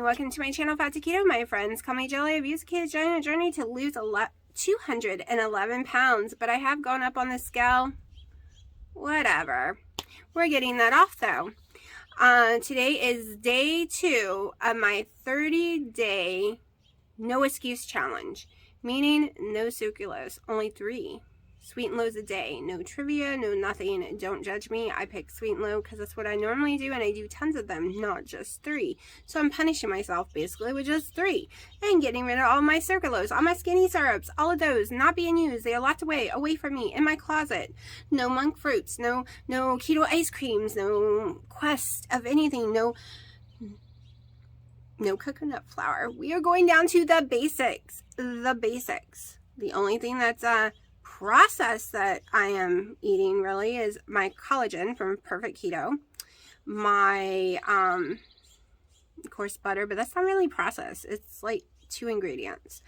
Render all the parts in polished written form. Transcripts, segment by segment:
welcome to my channel, Fat to Keto, my friends. Call me Jelly. I've used ketogenic journey to lose 211 pounds, but I have gone up on the scale. Whatever. We're getting that off though. Today is day 2 of my 30-day no excuse challenge, meaning no sucralose, only 3 sweet and lows a day. No trivia, no nothing. Don't judge me. I pick sweet and low because that's what I normally do, and I do tons of them, not just 3. So I'm punishing myself basically with just 3 and getting rid of all my sucralose, all my skinny syrups, all of those not being used. They are locked away from me in my closet. No monk fruits, no keto ice creams, no Quest of anything, no coconut flour. We are going down to the basics. The only thing that's process that I am eating really is my collagen from Perfect Keto, my of course butter, but that's not really processed. It's like 2 ingredients.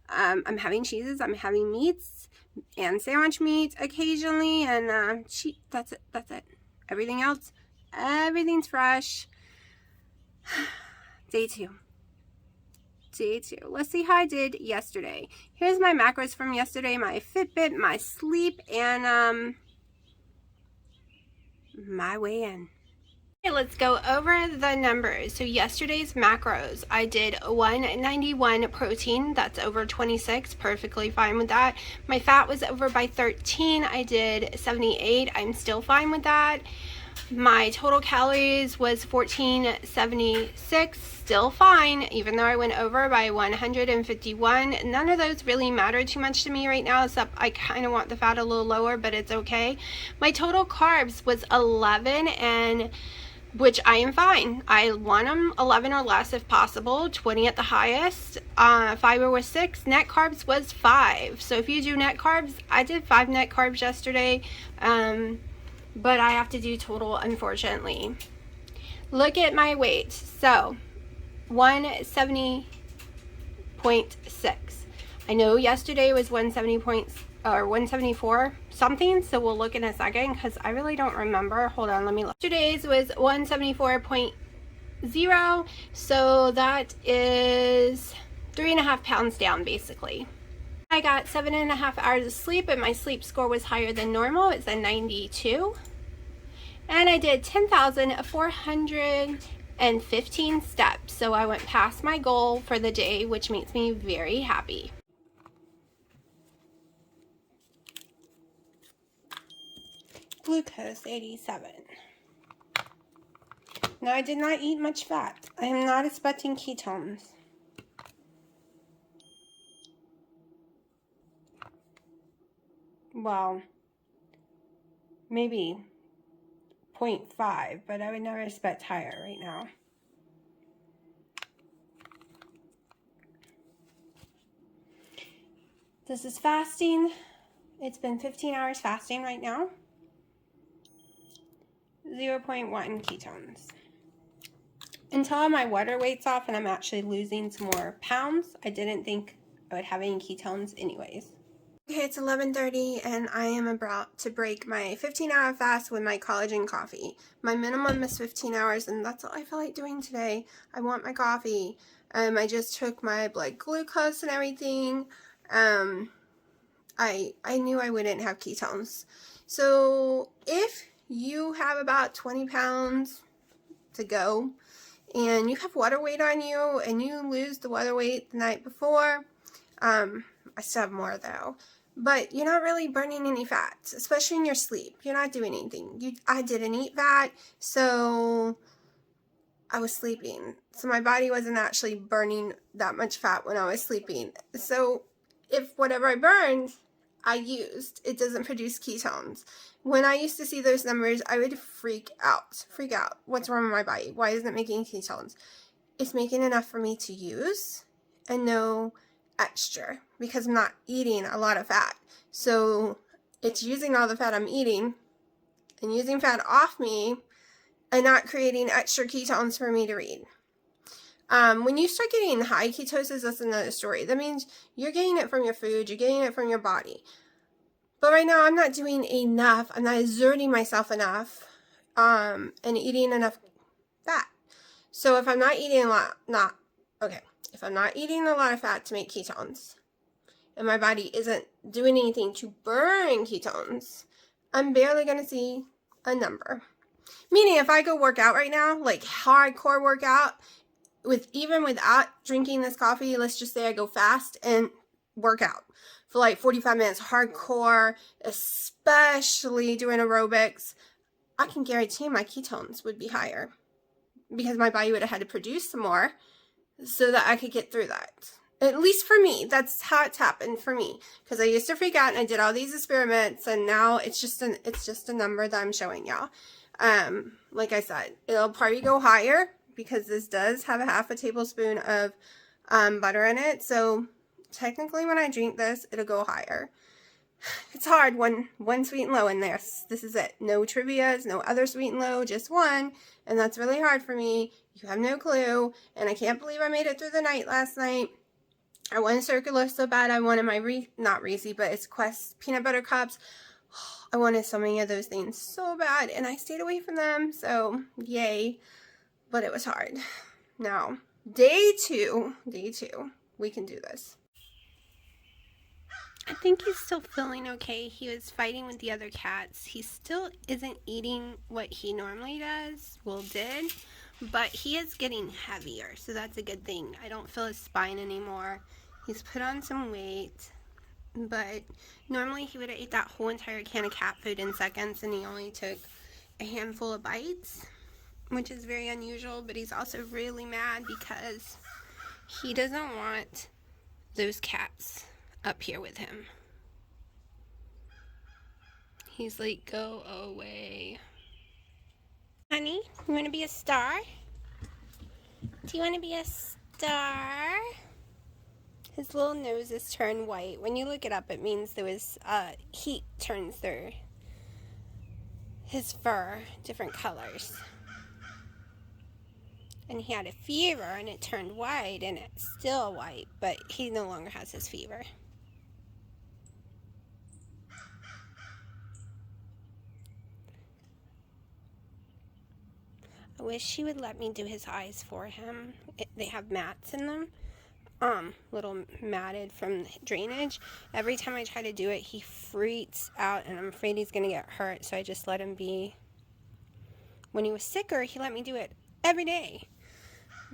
I'm having cheeses, I'm having meats and sandwich meat occasionally, and that's it. Everything else, everything's fresh. Day 2. Let's see how I did yesterday. Here's my macros from yesterday, my Fitbit, my sleep, and my weigh-in. Okay, let's go over the numbers. So yesterday's macros, I did 191 protein, that's over 26, perfectly fine with that. My fat was over by 13, I did 78, I'm still fine with that. My total calories was 1476, still fine, even though I went over by 151. None of those really matter too much to me right now, except I kind of want the fat a little lower, but it's okay. My total carbs was 11, and which I am fine. I want them 11 or less if possible, 20 at the highest. Fiber was 6, net carbs was 5. So if you do net carbs, I did 5 net carbs yesterday. But I have to do total, unfortunately. Look at my weight. So 170.6. I know yesterday was 174 something, so we'll look in a second because I really don't remember. Hold on, let me look. Yesterday's was 174.0, so that is 3.5 pounds down basically. I got 7.5 hours of sleep, and my sleep score was higher than normal. It's a 92. And I did 10,415 steps. So I went past my goal for the day, which makes me very happy. Glucose 87. Now I did not eat much fat. I am not expecting ketones. Well, maybe 0.5, but I would never expect higher right now. This is fasting. It's been 15 hours fasting right now. 0.1 ketones. Until my water weight's off and I'm actually losing some more pounds, I didn't think I would have any ketones anyways. Okay, it's 11:30 and I am about to break my 15-hour fast with my collagen coffee. My minimum is 15 hours and that's all I feel like doing today. I want my coffee. I just took my blood glucose and everything. I knew I wouldn't have ketones. So if you have about 20 pounds to go and you have water weight on you and you lose the water weight the night before, I still have more though, but you're not really burning any fat, especially in your sleep. You're not doing anything. I didn't eat fat, so I was sleeping. So my body wasn't actually burning that much fat when I was sleeping. So if whatever I burned, I used, it doesn't produce ketones. When I used to see those numbers, I would freak out. What's wrong with my body? Why isn't it making ketones? It's making enough for me to use and no extra because I'm not eating a lot of fat. So it's using all the fat I'm eating and using fat off me and not creating extra ketones for me to read. When you start getting high ketosis, that's another story. That means you're getting it from your food, you're getting it from your body. But right now I'm not doing enough, I'm not exerting myself enough, and eating enough fat. So if I'm not eating a lot, not okay, if I'm not eating a lot of fat to make ketones, and my body isn't doing anything to burn ketones, I'm barely going to see a number. Meaning if I go work out right now, like hardcore workout, even without drinking this coffee, let's just say I go fast and work out for like 45 minutes, hardcore, especially doing aerobics, I can guarantee my ketones would be higher because my body would have had to produce some more so that I could get through that. At least for me, that's how it's happened for me. Because I used to freak out and I did all these experiments, and now it's just a number that I'm showing y'all. Like I said, it'll probably go higher because this does have a half a tablespoon of butter in it. So technically, when I drink this, it'll go higher. It's hard, one sweet and low in there. This is it. No trivias, no other sweet and low, just one. And that's really hard for me. You have no clue. And I can't believe I made it through the night last night. I wanted circular so bad. I wanted my, not Reese, but it's Quest peanut butter cups. I wanted so many of those things so bad. And I stayed away from them. So, yay. But it was hard. Now, day two, we can do this. I think he's still feeling okay. He was fighting with the other cats. He still isn't eating what he normally does. Well, did. But he is getting heavier, so that's a good thing. I don't feel his spine anymore. He's put on some weight. But normally he would have ate that whole entire can of cat food in seconds, and he only took a handful of bites, which is very unusual. But he's also really mad because he doesn't want those cats up here with him. He's like, go away. Honey, you want to be a star? Do you want to be a star? His little nose is turned white. When you look it up, it means there was heat turns his fur different colors. And he had a fever and it turned white, and it's still white, but he no longer has his fever. I wish she would let me do his eyes for him. They have mats in them, little matted from drainage. Every time I try to do it, he freaks out, and I'm afraid he's gonna get hurt, so I just let him be. When he was sicker, he let me do it every day.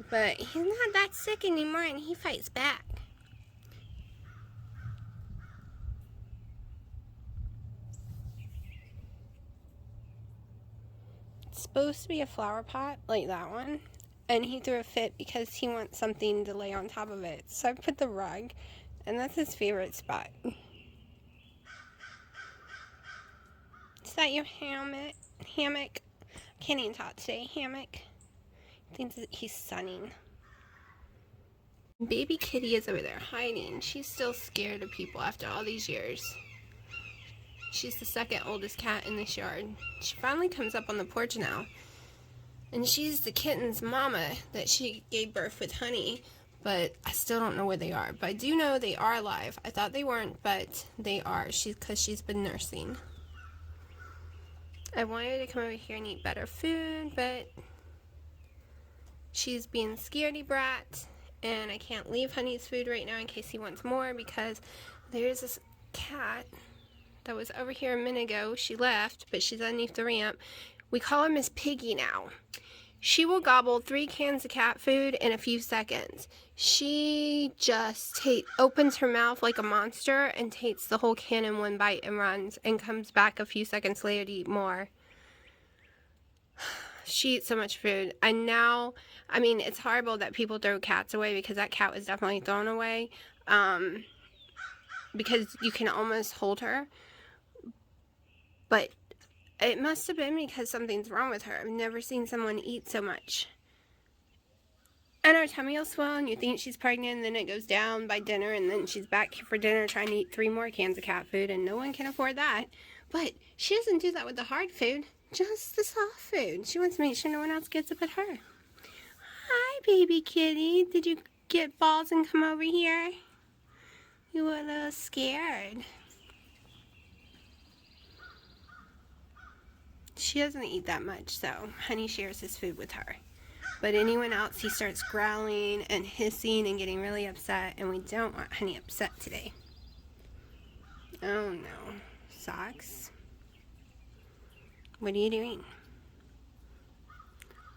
But he's not that sick anymore, and he fights back. Supposed to be a flower pot like that one, and he threw a fit because he wants something to lay on top of it. So I put the rug, and that's his favorite spot. Is that your hammock? Can't even talk today. Hammock. Thinks that he's sunning. Baby kitty is over there hiding. She's still scared of people after all these years. She's the second oldest cat in this yard. She finally comes up on the porch now. And she's the kitten's mama that she gave birth with Honey. But I still don't know where they are. But I do know they are alive. I thought they weren't, but they are. Because she's been nursing. I wanted to come over here and eat better food, but she's being scaredy brat. And I can't leave Honey's food right now in case he wants more, because there's this cat that was over here a minute ago. She left, but she's underneath the ramp. We call her Miss Piggy now. She will gobble 3 cans of cat food in a few seconds. She just opens her mouth like a monster and takes the whole can in one bite and runs, and comes back a few seconds later to eat more. She eats so much food. And now, I mean, it's horrible that people throw cats away, because that cat was definitely thrown away. Because you can almost hold her. But it must have been because something's wrong with her. I've never seen someone eat so much. And her tummy will swell, and you think she's pregnant, and then it goes down by dinner, and then she's back for dinner trying to eat 3 more cans of cat food, and no one can afford that. But she doesn't do that with the hard food, just the soft food. She wants to make sure no one else gets it but her. Hi, baby kitty. Did you get balls and come over here? You were a little scared. She doesn't eat that much, so Honey shares his food with her. But anyone else, he starts growling and hissing and getting really upset, and we don't want Honey upset today. Oh no. Socks? What are you doing?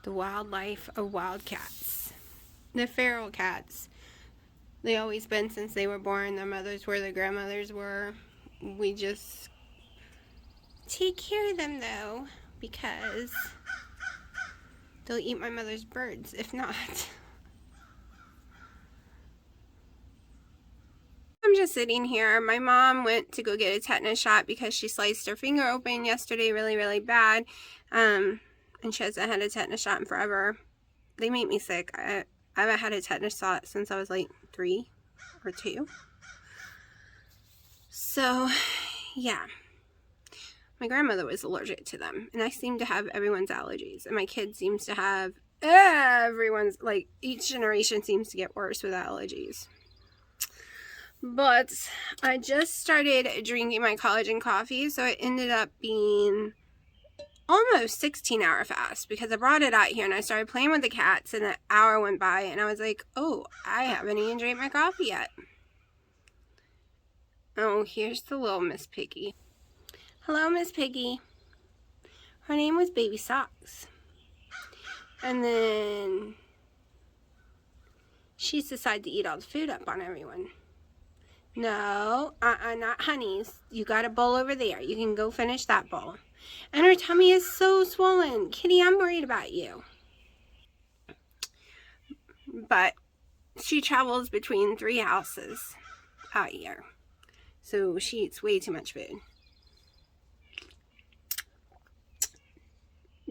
The wildlife of wild cats. The feral cats. They always been since they were born. Their mothers were, their grandmothers were. We just take care of them though, because they'll eat my mother's birds if not. I'm just sitting here. My mom went to go get a tetanus shot because she sliced her finger open yesterday really, really bad. And she hasn't had a tetanus shot in forever. They make me sick. I haven't had a tetanus shot since I was like 3 or 2. So, yeah. My grandmother was allergic to them. And I seem to have everyone's allergies. And my kid seems to have everyone's, like, each generation seems to get worse with allergies. But I just started drinking my collagen coffee, so it ended up being almost 16-hour fast because I brought it out here and I started playing with the cats and an hour went by and I was like, oh, I haven't even drank my coffee yet. Oh, here's the little Miss Piggy. Hello, Miss Piggy. Her name was Baby Socks. And then she's decided to eat all the food up on everyone. No, not Honey's. You got a bowl over there. You can go finish that bowl. And her tummy is so swollen. Kitty, I'm worried about you. But she travels between 3 houses out here. So she eats way too much food.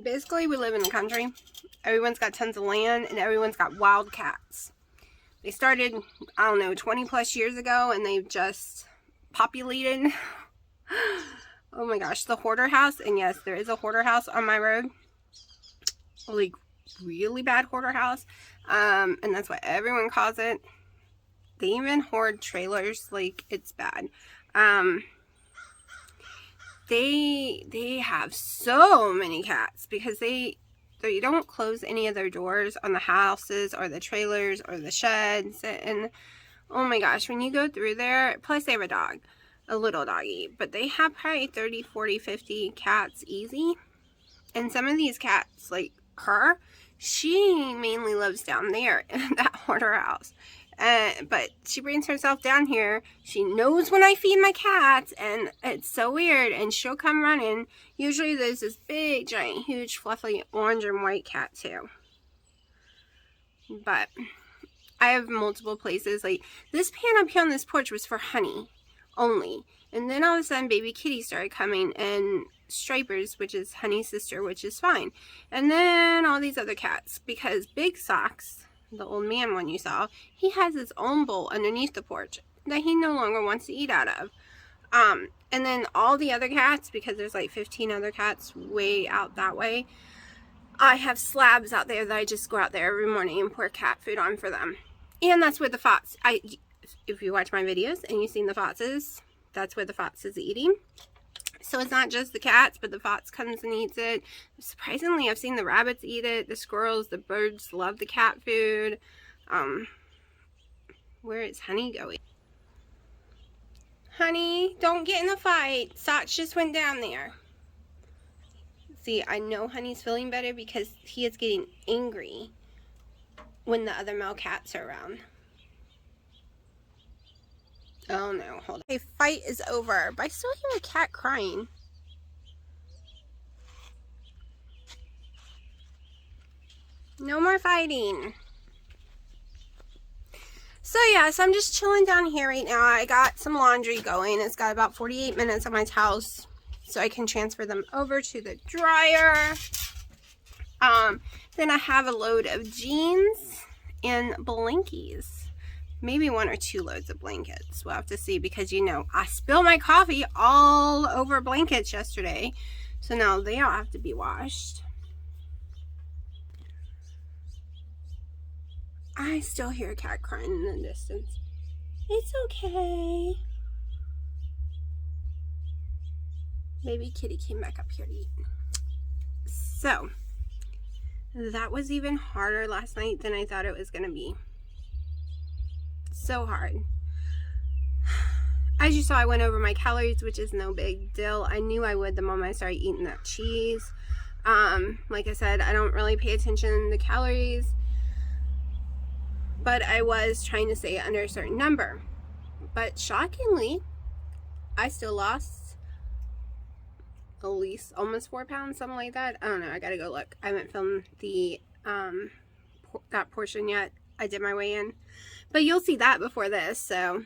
Basically, we live in the country. Everyone's got tons of land and everyone's got wild cats. They started, I don't know, 20 plus years ago and they've just populated. Oh my gosh, the hoarder house. And yes, there is a hoarder house on my road. Like, really bad hoarder house. And that's what everyone calls it. They even hoard trailers. Like, it's bad. They have so many cats because they don't close any of their doors on the houses or the trailers or the sheds. And oh my gosh, when you go through there, plus they have a dog, a little doggy, but they have probably 30, 40, 50 cats easy. And some of these cats, like her, she mainly lives down there in that hoarder house. But she brings herself down here. She knows when I feed my cats, and it's so weird. And she'll come running. Usually there's this big, giant, huge, fluffy orange and white cat too. But I have multiple places. Like this pan up here on this porch was for Honey only. And then all of a sudden baby kitty started coming, and Stripers, which is Honey's sister, which is fine. And then all these other cats, because Big Socks, the old man one you saw, he has his own bowl underneath the porch that he no longer wants to eat out of. And then all the other cats, because there's like 15 other cats way out that way, I have slabs out there that I just go out there every morning and pour cat food on for them. And that's where the fox, if you watch my videos and you've seen the foxes, that's where the fox is eating. So it's not just the cats, but the fox comes and eats it. Surprisingly, I've seen the rabbits eat it, the squirrels, the birds love the cat food. Where is Honey going? Honey, don't get in a fight. Socks just went down there. See, I know Honey's feeling better because he is getting angry when the other male cats are around. Oh no, hold on. Okay, fight is over, but I still hear a cat crying. No more fighting. So yeah, so I'm just chilling down here right now. I got some laundry going. It's got about 48 minutes on my towels, so I can transfer them over to the dryer. Then I have a load of jeans and blankies. Maybe 1 or 2 loads of blankets. We'll have to see because, you know, I spilled my coffee all over blankets yesterday. So now they all have to be washed. I still hear a cat crying in the distance. It's okay. Baby kitty came back up here to eat. So, That was even harder last night than I thought it was going to be. So hard. As you saw, I went over my calories, which is no big deal. I knew I would the moment I started eating that cheese. Like I said, I don't really pay attention to calories, but I was trying to stay under a certain number. But shockingly, I still lost at least almost 4 pounds, something like that. I don't know. I gotta go look. I haven't filmed the that portion yet. I did my weigh-in, but you'll see that before this. So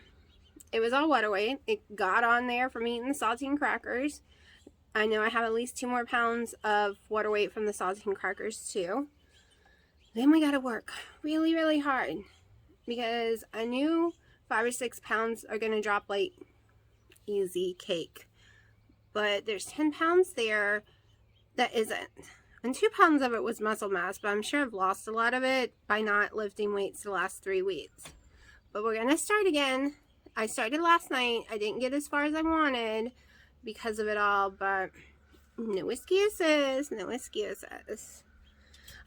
it was all water weight. It got on there from eating the saltine crackers. I know I have at least 2 more pounds of water weight from the saltine crackers too. Then we got to work really, really hard because I knew 5 or 6 pounds are going to drop like easy cake. But there's 10 pounds there that isn't. And 2 pounds of it was muscle mass, but I'm sure I've lost a lot of it by not lifting weights the last 3 weeks. But we're going to start again. I started last night. I didn't get as far as I wanted because of it all, but no excuses, no excuses.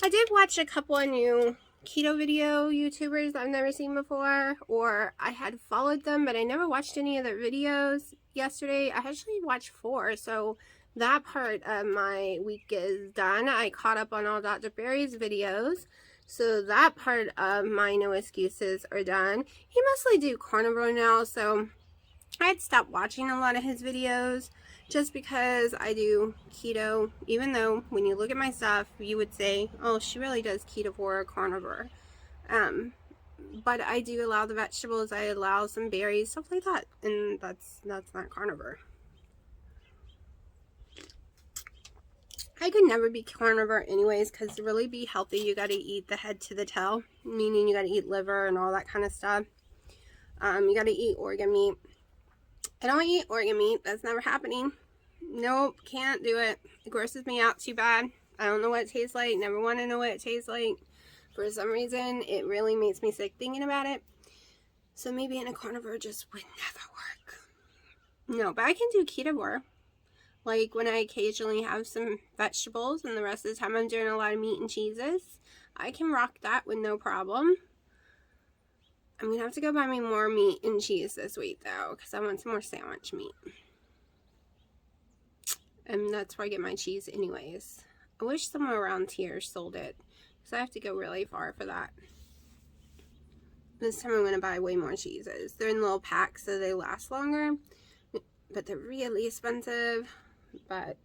I did watch a couple of new keto video YouTubers I've never seen before, or I had followed them, but I never watched any of their videos yesterday. I actually watched 4, so that part of my week is done. I caught up on all Dr. Barry's videos, so that part of my no excuses are done. He mostly do carnivore now, so I had stopped watching a lot of his videos just because I do keto, even though when you look at my stuff, you would say, oh, she really does ketovore or carnivore. But I do allow the vegetables, I allow some berries, stuff like that, and that's not carnivore. I could never be carnivore anyways, because to really be healthy, you got to eat the head to the tail, meaning you got to eat liver and all that kind of stuff. You got to eat organ meat. I don't eat organ meat. That's never happening. Nope, can't do it. It grosses me out too bad. I don't know what it tastes like. Never want to know what it tastes like. For some reason, it really makes me sick thinking about it. So me being a carnivore just would never work. No, but I can do ketovore. Like when I occasionally have some vegetables and the rest of the time I'm doing a lot of meat and cheeses, I can rock that with no problem. I'm going to have to go buy me more meat and cheese this week, though, because I want some more sandwich meat. And that's where I get my cheese anyways. I wish someone around here sold it, because I have to go really far for that. This time I'm going to buy way more cheeses. They're in little packs, so they last longer, but they're really expensive. But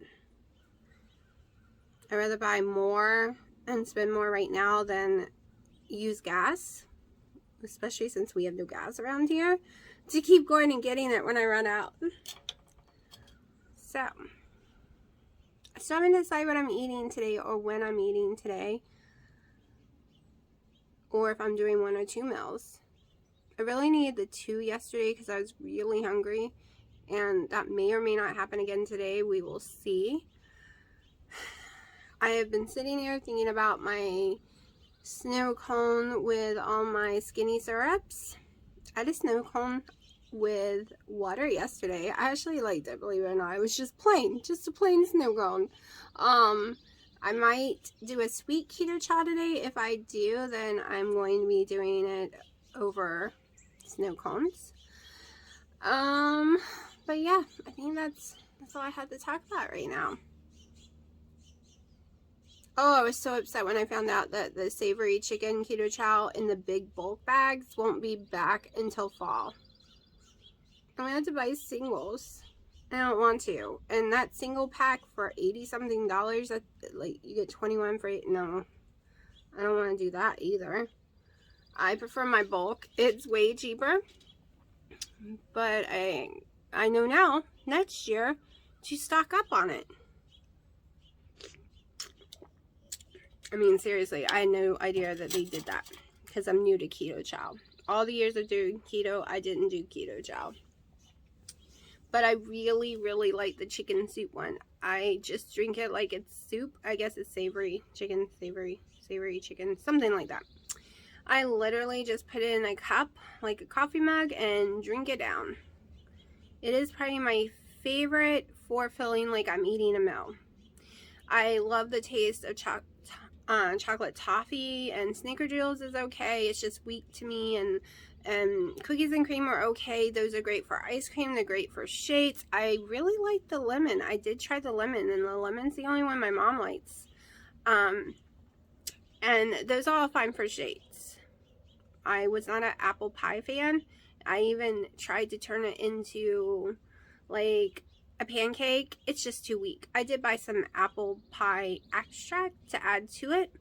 I'd rather buy more and spend more right now than use gas. Especially since we have no gas around here, to keep going and getting it when I run out. So, I still haven't decided what I'm eating today or when I'm eating today, or if I'm doing 1 or 2 meals. I really needed the 2 yesterday because I was really hungry, and that may or may not happen again today. We will see. I have been sitting here thinking about my snow cone with all my skinny syrups. I had a snow cone with water yesterday. I actually liked it, believe it or not. It was just a plain snow cone. I might do a sweet keto chow today. If I do, then I'm going to be doing it over snow cones. But yeah, I think that's all I had to talk about right now. Oh, I was so upset when I found out that the savory chicken keto chow in the big bulk bags won't be back until fall. I'm gonna have to buy singles. I don't want to. And that single pack for $80-something, that like you get 21 for 8. No, I don't want to do that either. I prefer my bulk. It's way cheaper. But I know now, next year, to stock up on it. I mean, seriously, I had no idea that they did that because I'm new to Keto Chow. All the years of doing keto, I didn't do Keto Chow. But I really, really like the chicken soup one. I just drink it like it's soup. I guess it's savory chicken, savory chicken, something like that. I literally just put it in a cup, like a coffee mug, and drink it down. It is probably my favorite for feeling like I'm eating a meal. I love the taste of chocolate toffee and snickerdoodles is okay. It's just weak to me. And cookies and cream are okay. Those are great for ice cream. They're great for shakes. I really like the lemon. I did try the lemon, and the lemon's the only one my mom likes. And those are all fine for shakes. I was not an apple pie fan. I even tried to turn it into like a pancake. It's just too weak. I did buy some apple pie extract to add to it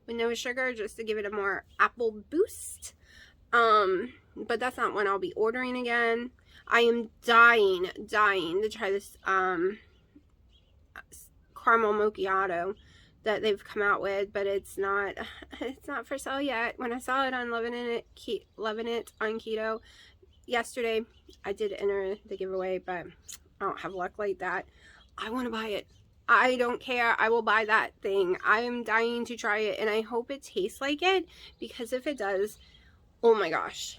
with no sugar, just to give it a more apple boost. But that's not one I'll be ordering again. I am dying to try this caramel macchiato that they've come out with, but it's not for sale yet. When I saw it on Loving It on Keto yesterday, I did enter the giveaway, but I don't have luck like that. I want to buy it. I don't care. I will buy that thing. I am dying to try it, and I hope it tastes like it, because if it does, oh my gosh.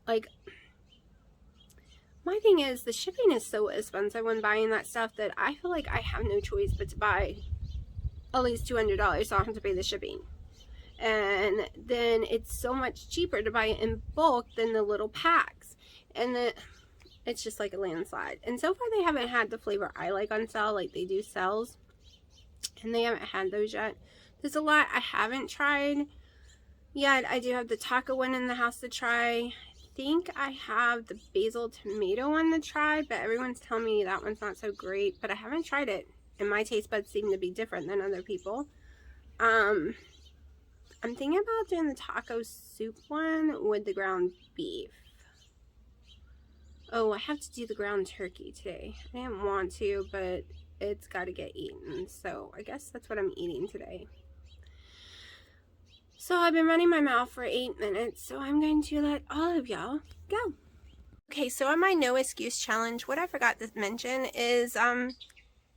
Like, my thing is, the shipping is so expensive when buying that stuff that I feel like I have no choice but to buy at least $200 so I don't have to pay the shipping. And then it's so much cheaper to buy it in bulk than the little packs. And it's just like a landslide. And so far they haven't had the flavor I like on sale. Like, they do sales, and they haven't had those yet. There's a lot I haven't tried yet. I do have the taco one in the house to try. I think I have the basil tomato one to try, but everyone's telling me that one's not so great. But I haven't tried it, and my taste buds seem to be different than other people. I'm thinking about doing the taco soup one with the ground beef. Oh, I have to do the ground turkey today. I didn't want to, but it's got to get eaten, so I guess that's what I'm eating today. So I've been running my mouth for 8 minutes, so I'm going to let all of y'all go. Okay, so on my no excuse challenge, what I forgot to mention is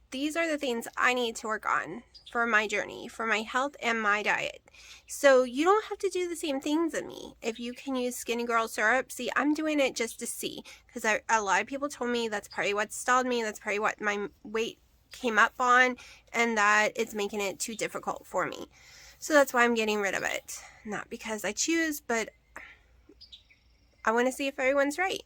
these are the things I need to work on for my journey, for my health and my diet. So you don't have to do the same things as me. If you can use Skinny Girl syrup, see, I'm doing it just to see, because a lot of people told me that's probably what stalled me, that's probably what my weight came up on, and that it's making it too difficult for me. So that's why I'm getting rid of it. Not because I choose, but I want to see if everyone's right.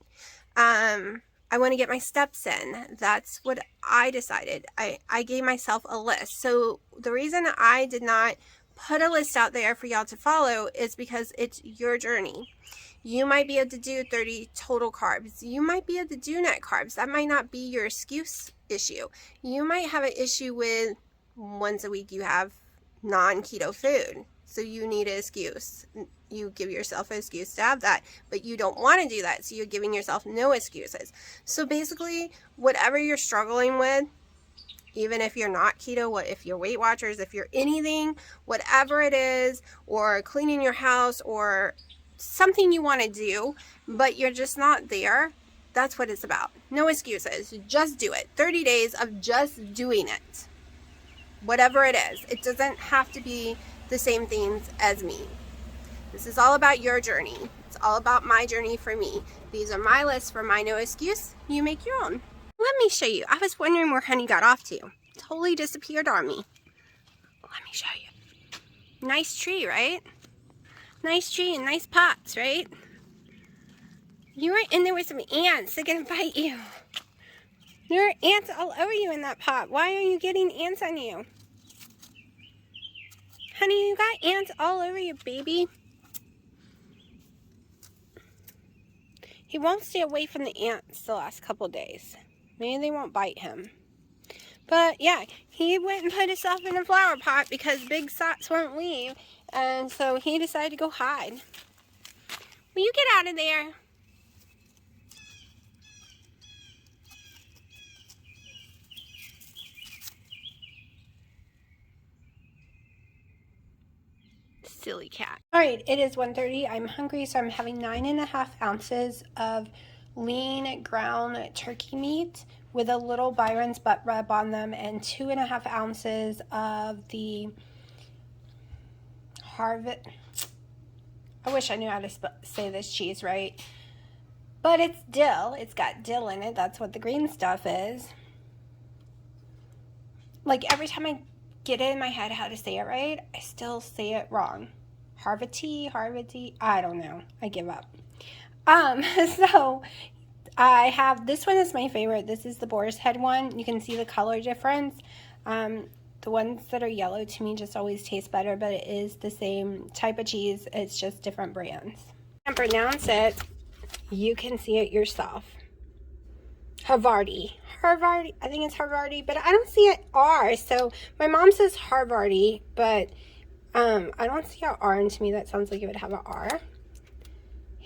I want to get my steps in. That's what I decided. I gave myself a list. So the reason I did not put a list out there for y'all to follow is because it's your journey. You might be able to do 30 total carbs. You might be able to do net carbs. That might not be your excuse issue. You might have an issue with once a week you have non-keto food, so you need an excuse. You give yourself an excuse to have that, but you don't want to do that, so you're giving yourself no excuses. So basically, whatever you're struggling with, even if you're not keto, if you're Weight Watchers, if you're anything, whatever it is, or cleaning your house, or something you want to do, but you're just not there, that's what it's about. No excuses. Just do it. 30 days of just doing it. Whatever it is. It doesn't have to be the same things as me. This is all about your journey. It's all about my journey for me. These are my lists for my no excuse. You make your own. Let me show you. I was wondering where Honey got off to. Totally disappeared on me. Let me show you. Nice tree, right? Nice tree and nice pots, right? You were in there with some ants. They're gonna bite you. There are ants all over you in that pot. Why are you getting ants on you? Honey, you got ants all over you, baby. He won't stay away from the ants the last couple days. Maybe they won't bite him. But yeah, he went and put himself in a flower pot because Big Sots won't leave. And so he decided to go hide. Will you get out of there? Silly cat. Alright, it is 1:30. I'm hungry, so I'm having 9.5 ounces of lean ground turkey meat with a little Byron's butt rub on them, and 2.5 ounces of the Harvard. I wish I knew how to say this cheese right. But it's dill. It's got dill in it. That's what the green stuff is. Like every time I get it in my head how to say it right, I still say it wrong. Harvity, I don't know. I give up. So I have, this one is my favorite. This is the boar's head one. You can see the color difference. The ones that are yellow to me just always taste better, but it is the same type of cheese. It's just different brands. I can't pronounce it. You can see it yourself. Havarti. I think it's Havarti, but I don't see an R. So my mom says Havarti, but I don't see an R, and to me that sounds like it would have an R.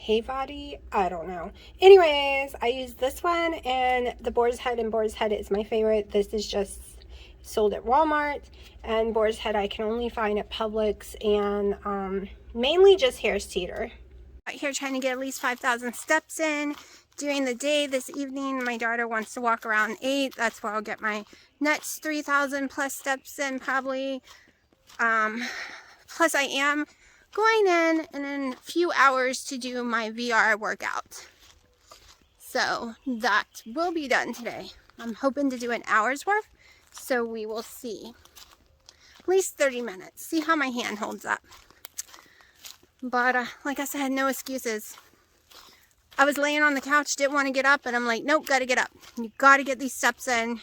Havarti? I don't know. Anyways, I use this one, and the boar's head, and boar's head is my favorite. This is just sold at Walmart, and boar's head I can only find at Publix, and mainly just Harris Teeter. Out here trying to get at least 5,000 steps in during the day. This evening my daughter wants to walk around 8. That's where I'll get my next 3,000 plus steps in probably. Plus I am going in a few hours to do my VR workout. So that will be done today. I'm hoping to do an hour's worth, so we will see. At least 30 minutes. See how my hand holds up. But like I said, no excuses. I was laying on the couch, didn't want to get up, and I'm like, nope, gotta get up. You gotta get these steps in.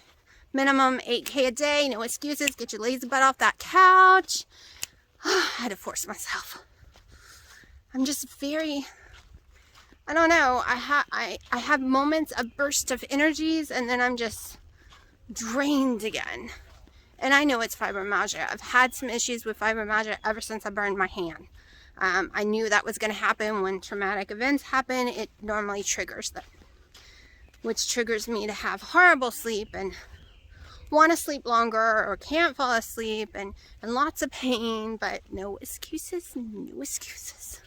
Minimum 8K a day, no excuses. Get your lazy butt off that couch. I had to force myself. I'm just very, I don't know. I have moments of bursts of energies, and then I'm just drained again. And I know it's fibromyalgia. I've had some issues with fibromyalgia ever since I burned my hand. I knew that was going to happen when traumatic events happen. It normally triggers them, which triggers me to have horrible sleep and want to sleep longer or can't fall asleep and lots of pain, but no excuses, no excuses.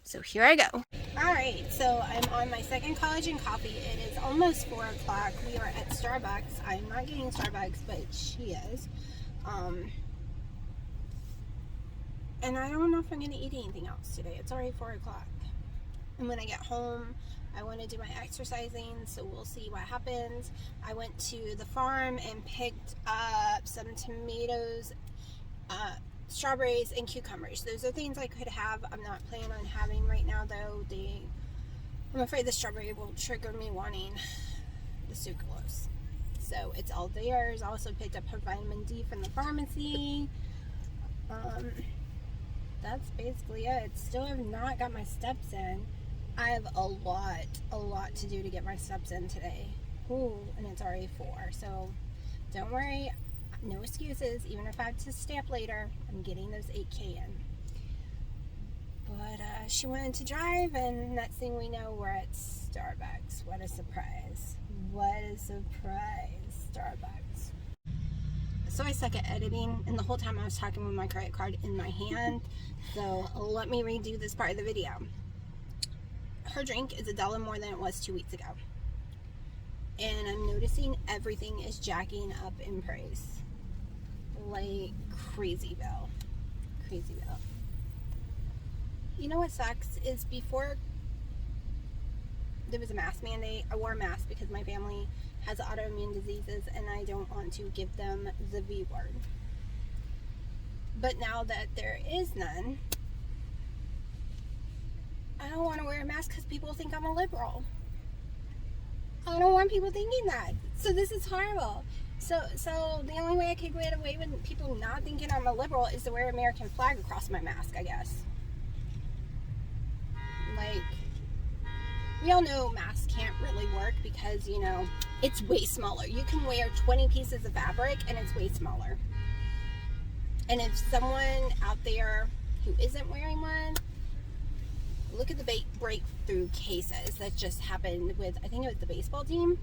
So here I go. Alright, so I'm on my second collagen coffee. It is almost 4 o'clock. We are at Starbucks. I'm not getting Starbucks, but she is. And I don't know if I'm going to eat anything else today. It's already 4 o'clock. And when I get home, I want to do my exercising, so we'll see what happens. I went to the farm and picked up some tomatoes, strawberries, and cucumbers. Those are things I could have. I'm not planning on having right now, though. I'm afraid the strawberry will trigger me wanting the sucralose. So it's all theirs. I also picked up her vitamin D from the pharmacy. That's basically it. Still have not got my steps in. I have a lot to do to get my steps in today. Ooh, and it's already 4. So don't worry, no excuses. Even if I have to stay up later, I'm getting those 8K in. But she wanted to drive, and next thing we know, we're at Starbucks. What a surprise. What a surprise, Starbucks. So I suck at editing, and the whole time I was talking with my credit card in my hand. So let me redo this part of the video. Her drink is $1 more than it was 2 weeks ago. And I'm noticing everything is jacking up in price. Like crazyville. Crazyville. You know what sucks is before there was a mask mandate, I wore a mask because my family has autoimmune diseases and I don't want to give them the V word. But now that there is none, I don't want to wear a mask because people think I'm a liberal. I don't want people thinking that. So this is horrible. So the only way I could get away with people not thinking I'm a liberal is to wear an American flag across my mask, I guess. Like, we all know masks can't really work because, you know, it's way smaller. You can wear 20 pieces of fabric and it's way smaller. And if someone out there who isn't wearing one, look at the breakthrough cases that just happened with, I think it was the baseball team.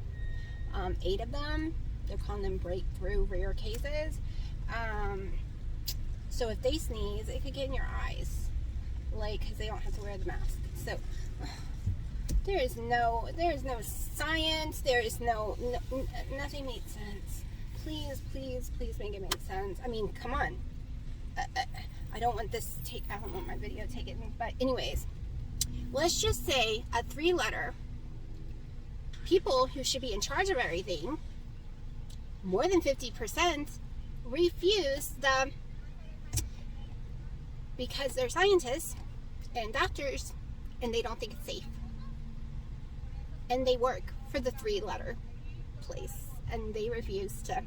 8 of them. They're calling them breakthrough rare cases. So if they sneeze, it could get in your eyes. Like, because they don't have to wear the mask. So there is no science. There is nothing makes sense. Please make it make sense. I mean, come on. I don't want my video taken. But anyways, let's just say a 3-letter people who should be in charge of everything, more than 50% refuse the, because they're scientists and doctors and they don't think it's safe. And they work for the 3-letter place and they refuse to.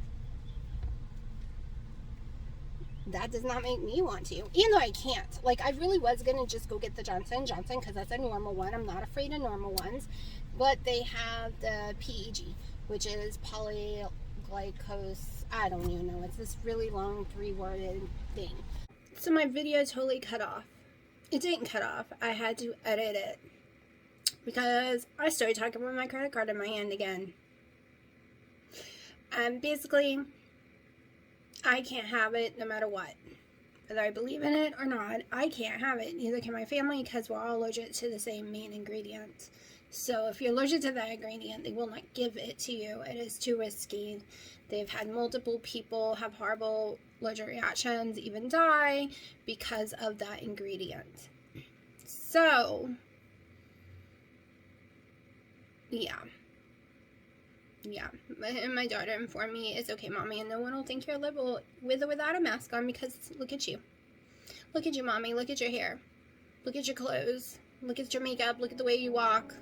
That does not make me want to, even though I can't. Like, I really was going to just go get the Johnson & Johnson because that's a normal one. I'm not afraid of normal ones. But they have the PEG, which is polyglycose. I don't even know. It's this really long 3-worded thing. So my video totally cut off. It didn't cut off. I had to edit it because I started talking with my credit card in my hand again. And basically, I can't have it no matter what. Whether I believe in it or not, I can't have it. Neither can my family because we're all allergic to the same main ingredient. So if you're allergic to that ingredient, they will not give it to you. It is too risky. They've had multiple people have horrible allergic reactions, even die because of that ingredient. So, yeah. And my daughter informed me, it's okay, Mommy, and no one will think you're liberal with or without a mask on because look at you. Look at you, Mommy. Look at your hair. Look at your clothes. Look at your makeup. Look at the way you walk.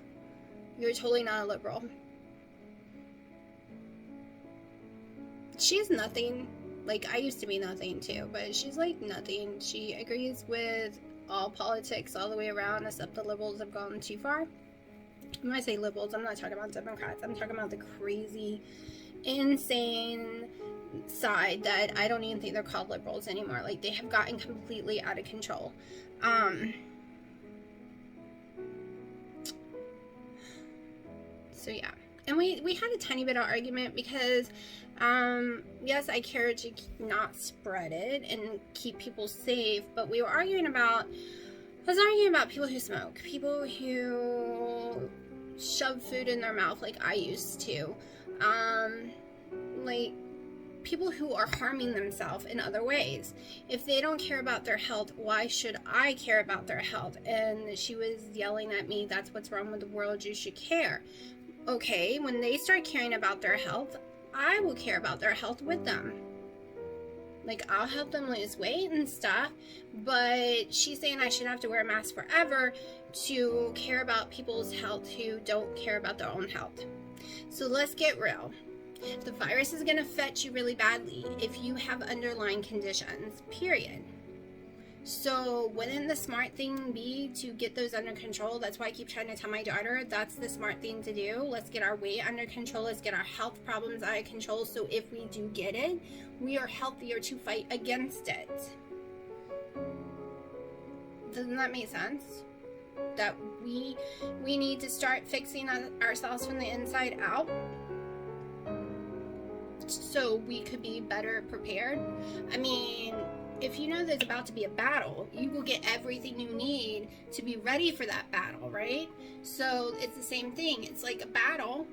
You're totally not a liberal. She's nothing. Like, I used to be nothing too, but she's like nothing. She agrees with all politics all the way around, except the liberals have gone too far. When I say liberals, I'm not talking about Democrats. I'm talking about the crazy, insane side that I don't even think they're called liberals anymore. Like, they have gotten completely out of control. So yeah. And we had a tiny bit of argument because, yes, I care to not spread it and keep people safe, but we were arguing about, I was arguing about people who smoke, people who shove food in their mouth like I used to, like people who are harming themselves in other ways. If they don't care about their health, why should I care about their health? And she was yelling at me, that's what's wrong with the world, you should care. Okay, when they start caring about their health, I will care about their health with them. Like, I'll help them lose weight and stuff, but she's saying I should have to wear a mask forever to care about people's health who don't care about their own health. So let's get real. The virus is going to affect you really badly if you have underlying conditions, period. So wouldn't the smart thing be to get those under control? That's why I keep trying to tell my daughter that's the smart thing to do. Let's get our weight under control. Let's get our health problems out of control. So if we do get it, we are healthier to fight against it. Doesn't that make sense? That we need to start fixing ourselves from the inside out so we could be better prepared. I mean, if you know there's about to be a battle, you will get everything you need to be ready for that battle, right? So it's the same thing. It's like a battle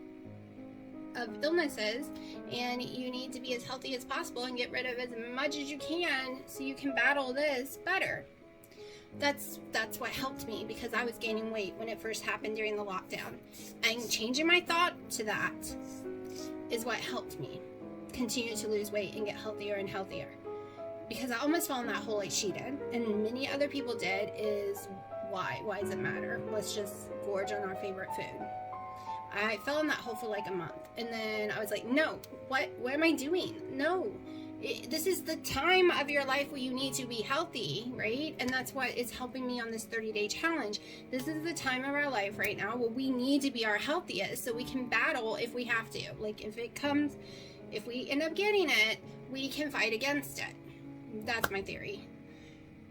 of illnesses, and you need to be as healthy as possible and get rid of as much as you can so you can battle this better. That's what helped me, because I was gaining weight when it first happened during the lockdown. And changing my thought to that is what helped me continue to lose weight and get healthier and healthier. Because I almost fell in that hole like she did, and many other people did. Is why does it matter? Let's just gorge on our favorite food. I fell in that hole for like a month, and then I was like, no, what am I doing? No, this is the time of your life where you need to be healthy, right? And that's what is helping me on this 30-day challenge. This is the time of our life right now where we need to be our healthiest so we can battle if we have to. Like, if we end up getting it, we can fight against it. That's my theory.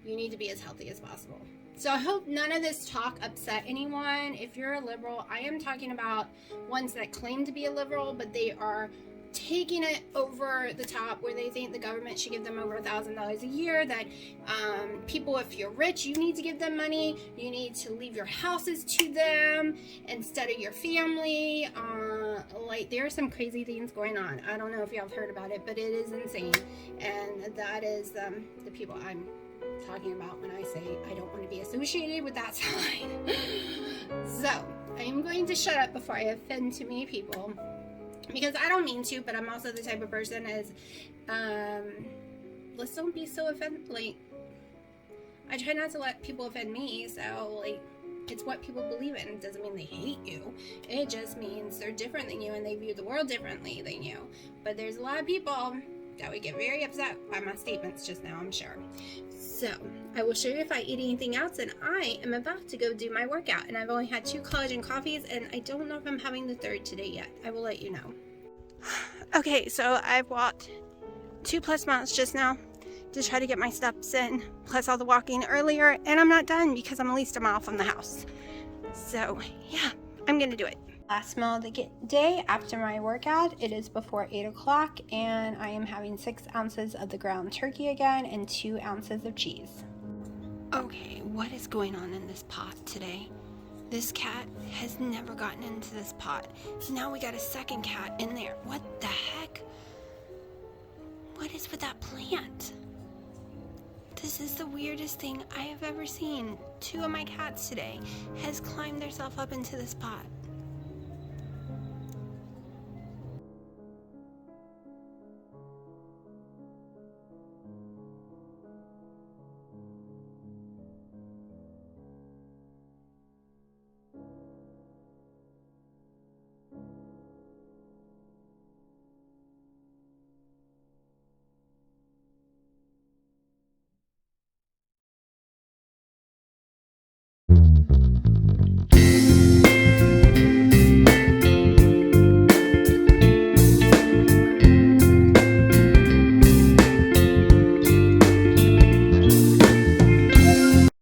You need to be as healthy as possible. So I hope none of this talk upset anyone. If you're a liberal, I am talking about ones that claim to be a liberal, but they are taking it over the top where they think the government should give them over $1,000 a year, that people, if you're rich, you need to give them money, you need to leave your houses to them instead of your family. Like, there are some crazy things going on. I don't know if y'all have heard about it, but it is insane. And that is the people I'm talking about when I say I don't want to be associated with that side. So I am going to shut up before I offend too many people. because I don't mean to, but I'm also the type of person as, let's don't be so like, I try not to let people offend me, so, like, it's what people believe in. It doesn't mean they hate you. It just means they're different than you and they view the world differently than you. But there's a lot of people that would get very upset by my statements just now, I'm sure. So, I will show you if I eat anything else, and I am about to go do my workout, and I've only had 2 collagen coffees, and I don't know if I'm having the 3rd today yet. I will let you know. Okay, so I've walked 2+ miles just now to try to get my steps in, plus all the walking earlier, and I'm not done because I'm at least a mile from the house. So, yeah, I'm gonna do it. Last meal of the day after my workout. It is before 8 o'clock, and I am having 6 ounces of the ground turkey again and 2 ounces of cheese. Okay, what is going on in this pot today? This cat has never gotten into this pot. Now we got a second cat in there. What the heck? What is with that plant? This is the weirdest thing I have ever seen. 2 of my cats today has climbed themselves up into this pot.